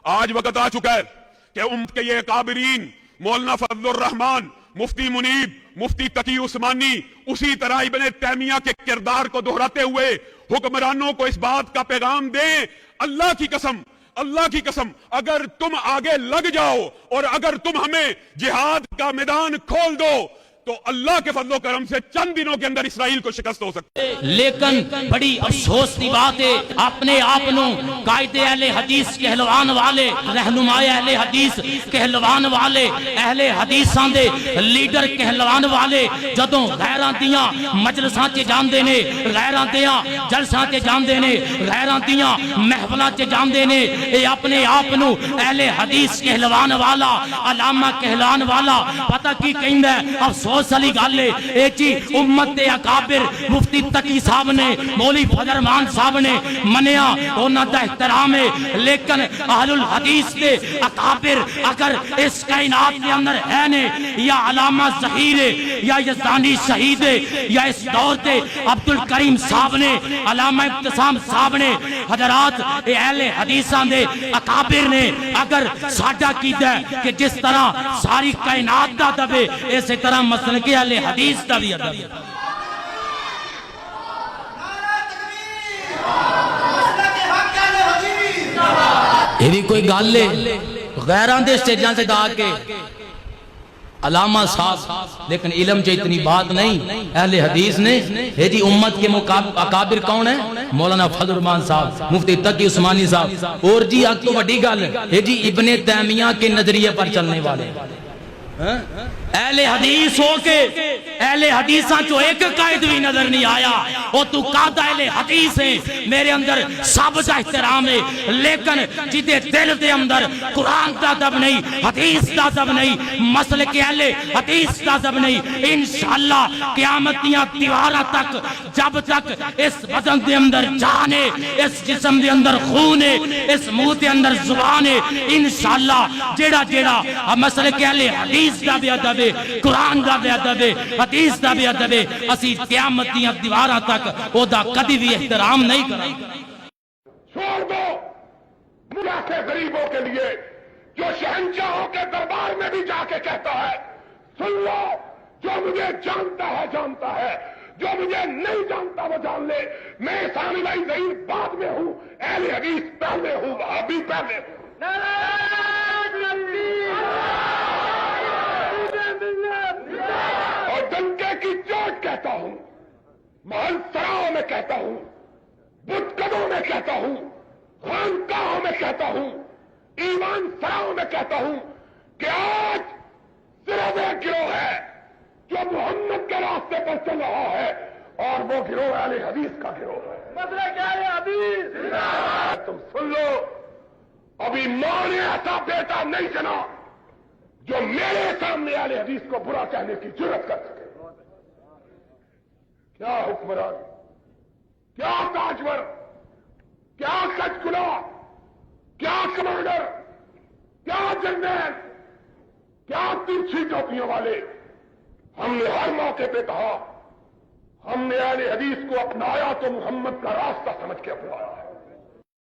آج وقت آ چکا ہے کہ امت کے یہ اکابرین مولانا فضل الرحمان، مفتی منیب، مفتی تقی عثمانی اسی طرح ابن تیمیہ کے کردار کو دہراتے ہوئے حکمرانوں کو اس بات کا پیغام دیں، اللہ کی قسم اگر تم آگے لگ جاؤ اور اگر تم ہمیں جہاد کا میدان کھول دو تو اللہ کے فضل و کرم سے چند دنوں کے اندر اسرائیل کو شکست ہو سکتی ہے۔ لیکن بڑی افسوس کی بات ہے اپنے آپنوں قائد اہل حدیث کہلوان والے، رہنمائے اہل حدیث کہلوان والے، اہل حدیثاں دے لیڈر کہلوان والے جدوں غیراں دیاں مجلساں چ جاندے نے، غیراں دیاں جلساں چ جاندے نے، غیراں دیاں محفلاں چ جاندے نے، اے اپنے آپنوں اہل حدیث کہلوان والا، علامہ کہلوان والا پتہ کی کہندا ہے؟ افسوس علی گالے اے جی امت اکابر مفتی تقی صاحب نے، مولوی فضل الرحمان صاحب نے منیا، انہاں دا احترام ہے، لیکن اہل الحدیث دے اکابر اگر اس کائنات کے اندر ہے نے، یا علامہ ظہیر ہے، یا یزدانی شہید ہے، یا اس دور تے عبدالکریم صاحب نے، علامہ ابتسام صاحب نے، حضرات اہل حدیثاں دے اکابر نے، اگر ساڈا کیتا ہے کہ جس طرح ساری کائنات دا ادب ہے اسی طرح مسلک اہل حدیث دا بھی ادب ہے۔ یہ بھی کوئی گل ہے غیران دے سٹیجاں سے دا کے علامہ صاحب، لیکن علم جو اتنی بات نہیں اہل حدیث نے، ہے جی امت کے اکابر کون ہیں؟ مولانا فضل الرحمان صاحب، مفتی تقی عثمانی صاحب، اور جی آگ تو بڑی گل ہے جی ابن تیمیہ کے نظریے پر چلنے والے اہل حدیث ہو کے اہل حدیثاں جو ایک قائد بھی نظر نہیں آیا، وہ تو قائد اہل حدیث ہیں، میرے اندر سب کا احترام ہے، لیکن جیتے دل دے اندر قرآن دا ادب نہیں، حدیث دا ادب نہیں، مسلک اہل حدیث دا ادب نہیں، انشاءاللہ قیامتیاں دیواراں تک جب تک اس بدن دے اندر جان ہے، اس جسم دے اندر خون ہے، اس منہ دے اندر زبان ہے، انشاءاللہ جیڑا مسلک اہل حدیث دا بھی ادب ہے، قرآن دا بھی ادب ہے، حدیث دا بھی ادب ہے، اسی قیامت دیاں دیواراں تک او دا کدی بھی احترام نہیں کریں۔ چھوڑ دو ملا کے غریبوں کے لیے جو شہنشاہوں کے دربار میں بھی جا کے کہتا ہے سن لو، جو مجھے جانتا ہے جانتا ہے، جو مجھے نہیں جانتا وہ جان لے، میں ثانی بھائی ضعیف بعد میں ہوں، اہل حدیث پہلے ہوں، وہابی پہلے ہوں۔ اور ڈنکے کی چوٹ کہتا ہوں، محل سراؤں میں کہتا ہوں، بت قدوں میں کہتا ہوں، خانقاہوں میں کہتا ہوں، ایمان سراؤں میں کہتا ہوں کہ آج صرف ایک گروہ ہے جو محمد کے راستے پر چل رہا ہے، اور وہ گروہ اہل حدیث کا گروہ ہے۔ مسلک اہل حدیث۔ تم سن لو، ابھی ماں نے ایسا بیٹا نہیں جنا جو میرے سامنے اہل حدیث کو برا کہنے کی جرات کر سکے۔ کیا حکمران، کیا تاجور، کیا کچکلا، کیا کمانڈر، کیا جنرل، کیا ترچھی ٹوپیوں والے، ہم نے ہر موقع پہ کہا ہم نے اہل حدیث کو اپنایا تو محمد کا راستہ سمجھ کے اپنایا ہے۔